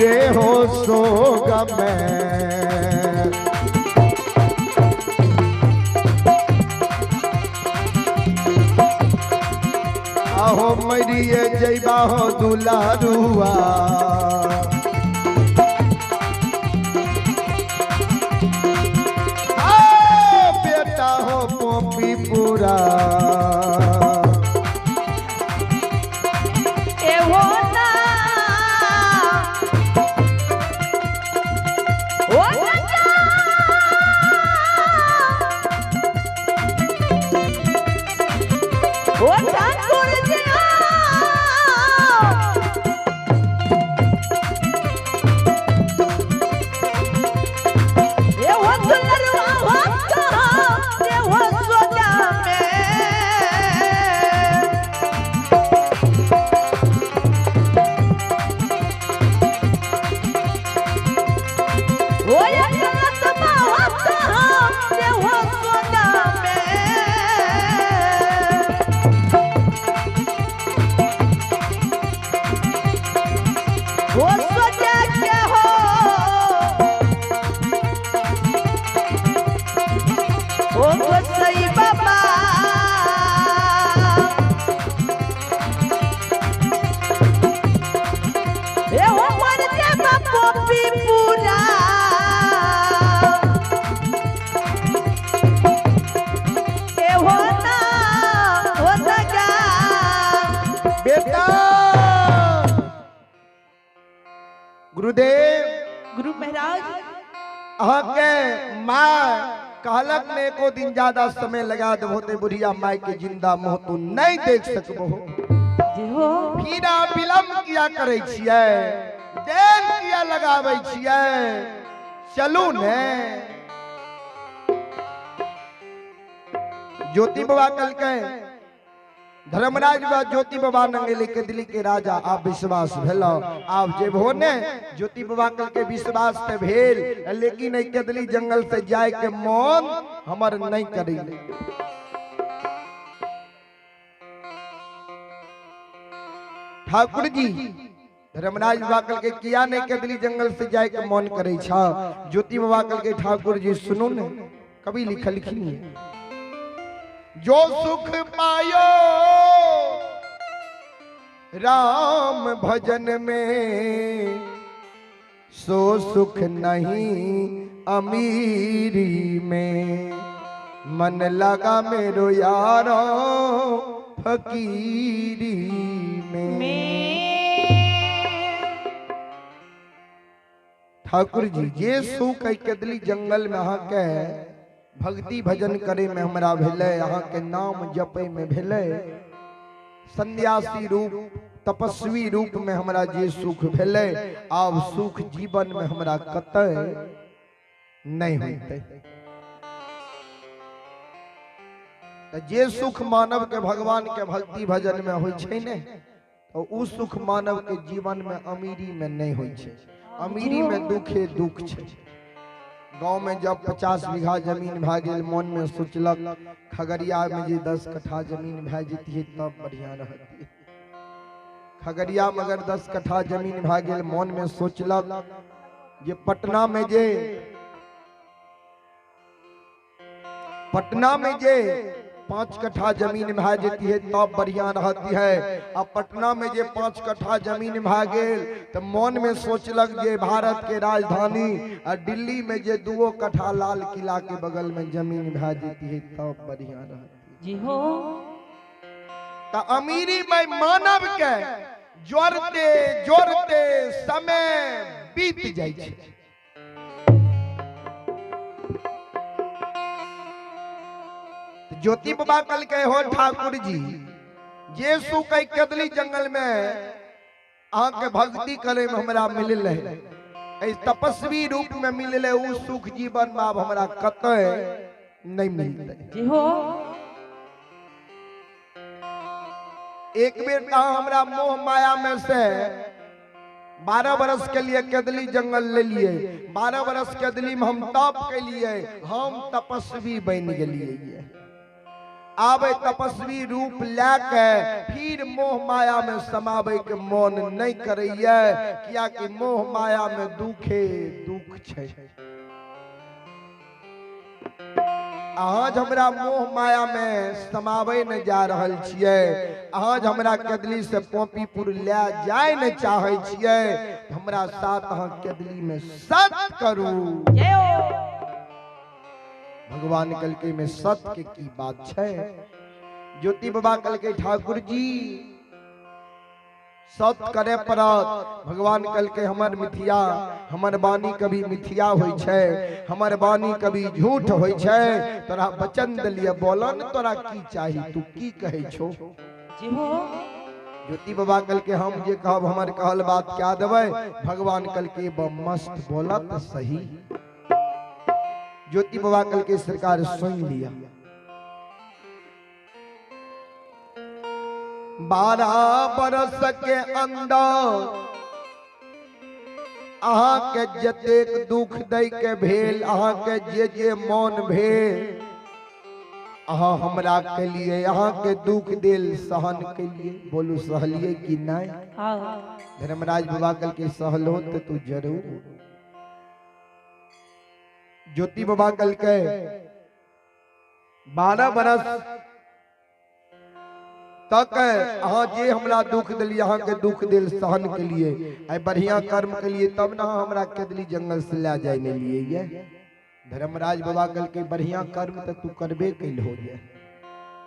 रे हो सोग में। आहो मरिए जैबा हो दुलारुआ, बेटा हो पोपी पूरा। गुरुदेव गुरु महाराज के माँ कहलक ने को दिन ज्यादा समय लगा देते बुढ़िया माई के जिंदा मुँह तू नहीं देख सकबो। फिर विलम्ब किया करे छियै, देर किया लगावे छियै, चलू ने। ज्योति बाबा कल के धर्मराज बा ज्योति बाबा नंगेली के दिल्ली के राजा आप विश्वास भेलो आप जेबो ने। ज्योति बाबा कल के विश्वास ते भेल, लेकिन एक दिल्ली जंगल से जाए के मन हमर नहीं करी। ठाकुर जी धर्मराज बाबा कल के किया नहीं के दिल्ली जंगल से जाए के मन करे छा। ज्योति बाबा कल के ठाकुर जी सुनो ने, कभी लिखल लिखी जो सुख पायो राम भजन में, सो सुख नहीं अमीरी में। मन लगा मेरो यारो फकीरी में। ठाकुर जी ये सुख कदली जंगल में अहाँ के भक्ति भजन करे में हमरा भेले, अहाँ के नाम जपे में भेले, सन्यासी रूप तपस्वी रूप में हमरा जे सुख भेले, आब सुख जीवन में हमरा कतय नहीं होते। जे सुख मानव के भगवान के भक्ति भजन में होय छै ने, तो उ सुख मानव के जीवन में अमीरी में नहीं होय छै। अमीरी में दुखे दुख छै। गांव में जब 50 बीघा जमीन भा गेल, मन में सोचलक खगड़िया में जे 10 कट्ठा जमीन भा जतिए तब बढ़िया रहती। खगड़िया में अगर 10 कट्ठा जमीन भा गेल, मन में सोचलक जे पटना में जे 5 कट्ठा जमीन भा जती है तब बढ़िया रहती है। अब पटना में जे 5 कट्ठा जमीन भा गेल तो मन में सोचलक जे भारत के राजधानी और दिल्ली में जे 2 कट्ठा लाल किला के बगल में जमीन भा जती है तब बढ़िया रहती जी हो। तो अमीरी में मानव के जोड़ते जोड़ते समय बीत जाए छै। ज्योति बाबा कल के हो ठाकुर जी जे सुख कदली जंगल में अहाँ के भक्ति करे में हमरा मिलल है, तपस्वी रूप में मिलल है, उ सुख जीवन में अब हमरा कतय नहीं मिलते जी हो। एक बेर हमरा मोह माया में से 12 बरस के लिए कदली जंगल ले लिए, 12 बरस कदली में हम तप के लिए हम तपस्वी बन गए। आवे तपस्वी रूप लेके फिर मोह माया में समावे के मन नहीं करैया, किया कि मोह माया में दुखे दुख छै। आज हमरा मोह माया में समावे न जा रहल छियै, आज हमरा केदली से पोपीपुर ले जाय न चाहे छियै, हमरा साथ अहाँ केदली में सत करू। भगवान कलके में सत्य की बात छै। ज्योति बाबा कलके ठाकुर जी सत्य करे पड़त। भगवान कलके हमर मिथिया, हमर वाणी कभी मिथिया होय छै, हमर वाणी कभी झूठ होय छै। तोरा वचन दलिए बोलन, तोरा की चाही, तू की कहे छो जी हो। ज्योति बाबा कलके हम जे कहब हमर कहल बात क्या देबै। भगवान कलके मस्त बोलत सही। ज्योति बाबा कल के सरकार सुन लिया। 12 बरस के अंदर अहाँ के जतेक दुख दे के भेल, अहाँ के जे मन भेल, अहाँ हमरा के लिए अहाँ के दुख दिल सहन के लिए। बोलू सहलिए कि नहीं? धर्मराज बाबा कल के सहलो तो तू जरूर। ज्योति बाबा कल के 12 बरस तक अहाँ जे हमरा दुख दिली, अहाँ के दुख दिल सहन के लिए, आई बढ़िया कर्म के लिए, तब ना हमरा केदली जंगल से ले जाए ने लिए ये। धर्मराज बाबा कल के बढ़िया कर्म तो तू करबे कैल हो ये।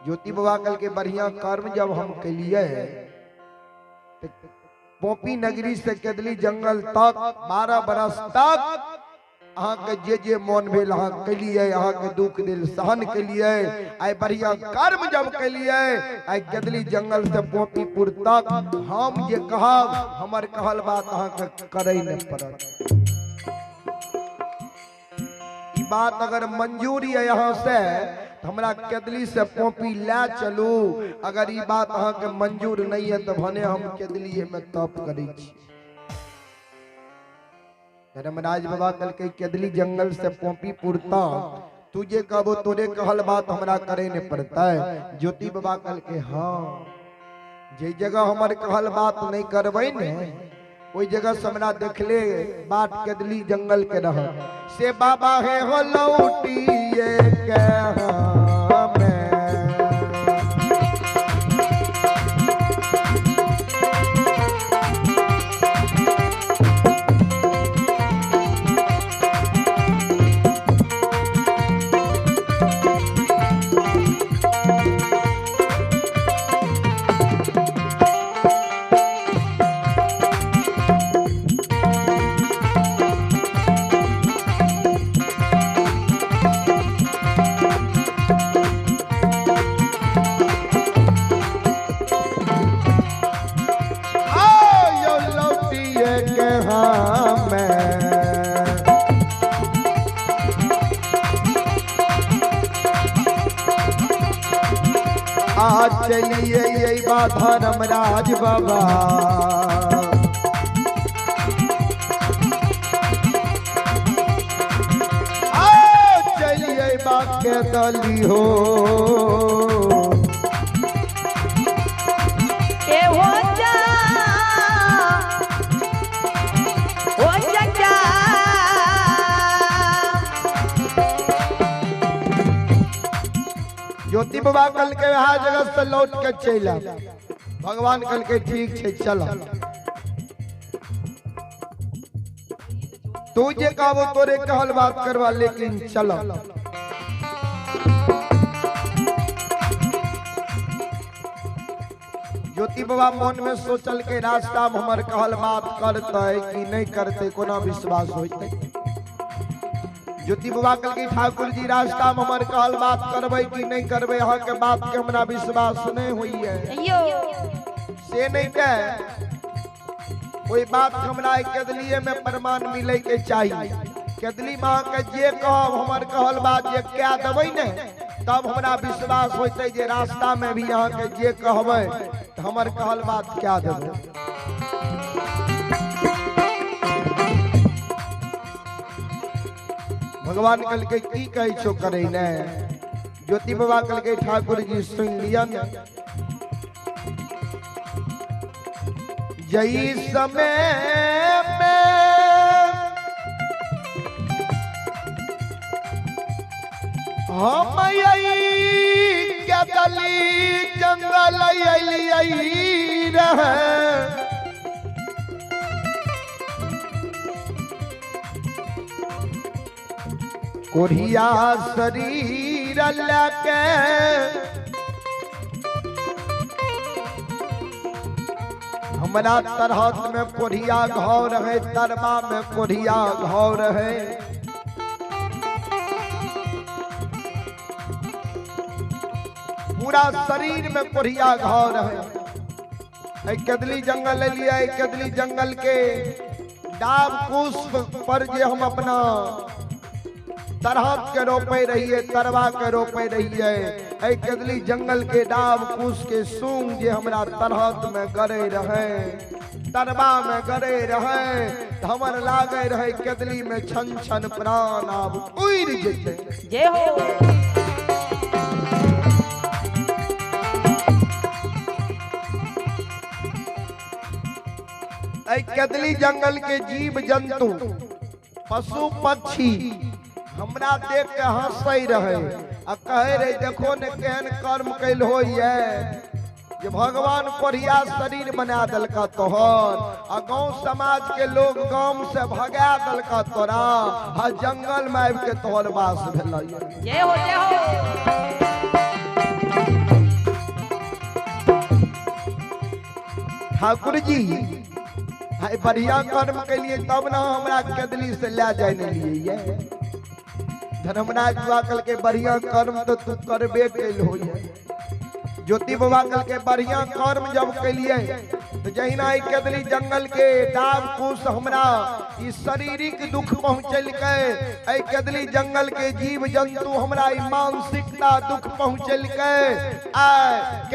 ज्योति बाबा कल के बढ़िया कर्म जब हम के लिए पोपी नगरी से केदली जंगल तक 12 बरस तक अहाँ के जे मन भेल अहाँ के लिए, अहाँ के दुख दिल सहन के लिए, आई बढ़िया कर्म जब के लिए, आई केदली जंगल से पोपीपुर तक हम जे कहब हमर कहल बात अहाँ के करे न पड़त। ई बात अगर मंजूरी है यहाँ से तो हमरा केदली से पोपी ले चलू। अगर ई बात अहाँ के मंजूर नहीं है तो भने हम केदली में तप करै छी। धर्मराज बाबा कल के केदली जंगल से पोपीपुर तक तुझे कहबो तोरे कहल बात हमरा करे ने पड़ता है। ज्योति बाबा कल के हाँ, जे जगह हमर कहल बात नहीं करबै ने, ओई जगह से हमरा देखले बाट केदली जंगल के रह से बाबा है हो लौटिए के हमें। आज चलिए यही बात धर्मराज बाबा, आज चलिए बात के दली हो के हो जा ज्योति बाबा कल के वहाँ जगह से लौट के चला। भगवान कल के ठीक है चल, तू जे कहबो तोरे कहल बात करवा, लेकिन चल। ज्योति बाबा मन में सोचल के रास्ता में हमर कहल बात करते कि नहीं करते, कोना विश्वास होते। ज्योति बाबा कल की ठाकुर जी रास्ता में हमर कहल बात करबे कि नहीं करबे, यहाँ के बात के हमरा विश्वास नहीं हुई है। से नहीं के कोई बात हमरा केदलिए में प्रमाण मिले के चाहिए। केदली माँ के जे कहब हमर कहल बात जे क्या देबै ने, तब हमरा विश्वास होते जे रास्ता में भी यहाँ के जे कहबै तो हमर कहल बात क्या देबै। भगवान कल के की कहे छो करे ने। ज्योति बाबा कल के ठाकुर जी सुन लिया न जई समय में हम क्या गली जंगल रहे कोरिया शरीर लके हमारा तरहत में कोरिया घाव रहे तरबा में कोरिया घाव रहे पूरा शरीर में कोरिया घाव रहे। कदली जंगल ले लिया कदली जंगल के डाब पुष्प पर जे हम अपना तरहत के रोपे रहिए तरवा के रोपे रहिए कदली जंगल के डाब कुश के सूंग जे हमरा तरहत में गरे रहे तरवा में गरे रहे हमर लागे रहे कदली में छन छन प्राण आब उड़ जेते जय हो। कदली जंगल के जीव जंतु पशु पक्षी हमरा देख के हंसई रहे आ कहे रहे देखो ने केहन कर्म कैल हो जे भगवान कोरिया शरीर बना दलका तोहर आ गांव समाज के लोग गांव से भगा दलका तोरा आ जंगल में आबि के तोहर वास भेलै। जय हो जय हो। ठाकुर जी हाय बढ़िया कर्म के लिए तब ना हमरा कदली से ले जाए न लिए धर्मराज बाबा कल के बढ़िया कर्म तो तू करबे कैल हो। ज्योति बाबा कल के बढ़िया कर्म जब कैलिए तो जहिना कदली जंगल के डाब कुश हमरा ई शारीरिक दुख पहुँचल के कदली जंगल के जीव जंतु हमरा ई मानसिकता दुख पहुँचल के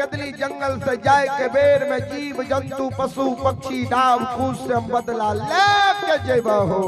कदली जंगल से जाए के बेर में जीव जंतु पशु पक्षी डाब कुश से हम बदला ले के जेबा हो।